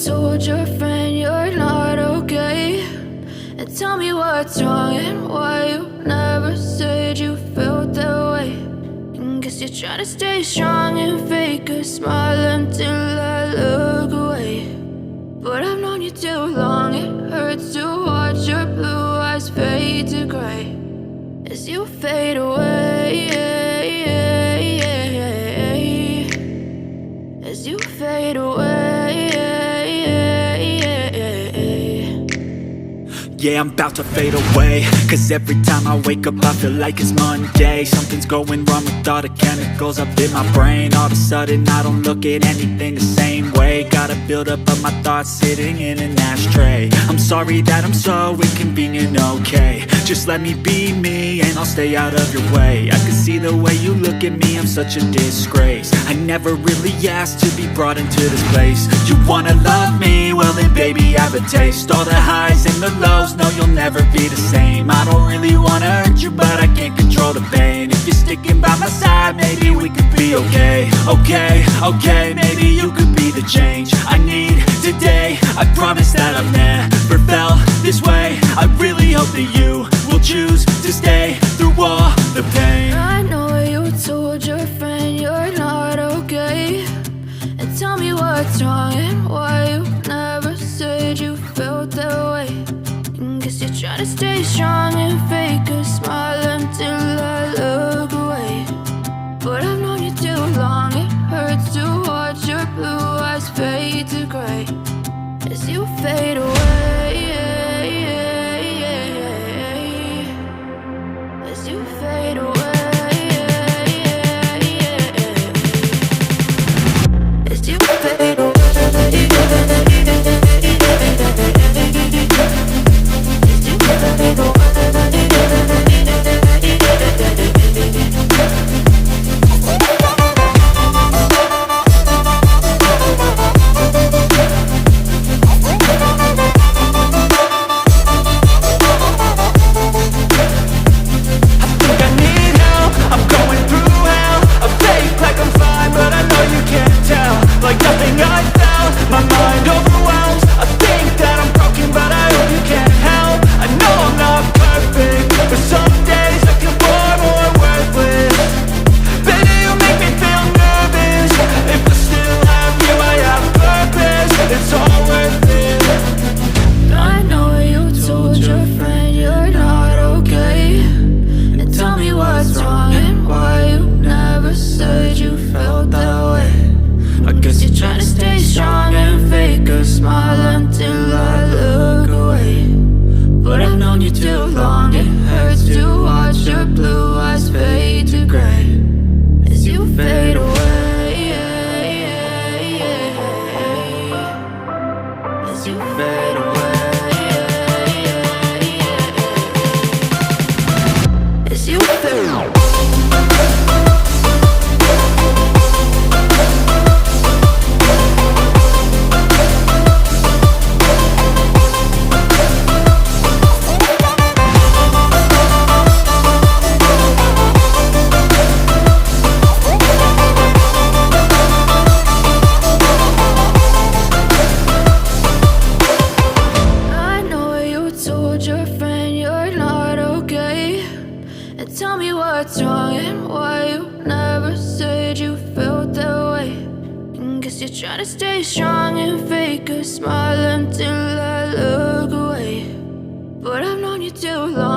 told your friend you're not okay? And tell me what's wrong and why you never said you felt that way. And guess you're trying to stay strong and fake a smile until I look away. But I've known you too long, it hurts to watch your blue eyes fade to gray as you fade away, as you fade away. Yeah, I'm about to fade away, cause every time I wake up I feel like it's Monday. Something's going wrong with all the chemicals up in my brain. All of a sudden I don't look at anything the same way. Got a buildup of my thoughts sitting in an ashtray. I'm sorry that I'm so inconvenient, okay? Just let me be me and I'll stay out of your way. I can see the way you look at me, I'm such a disgrace. I never really asked to be brought into this place. You wanna love me? Well then baby, have a taste. All the highs and the lows, no, you'll never be the same. I don't really wanna hurt you, but I can't control the pain. If you're sticking by my side, maybe we could be okay. Okay, maybe you could be the change I need today. I promise that I've never felt this way. I really hope that you will choose to stay through all the pain. I know you told your friend you're not okay. And tell me what's wrong and why you never said you felt that way. Guess you're trying to stay strong and fake a smile until I look away. But I've known you too long, it hurts to watch your blue eyes fade to gray as you fade away, as you fade away, as you fade away. Tell me what's wrong and why you never said you felt that way. And guess you're trying to stay strong and fake a smile until I look away. But I've known you too long.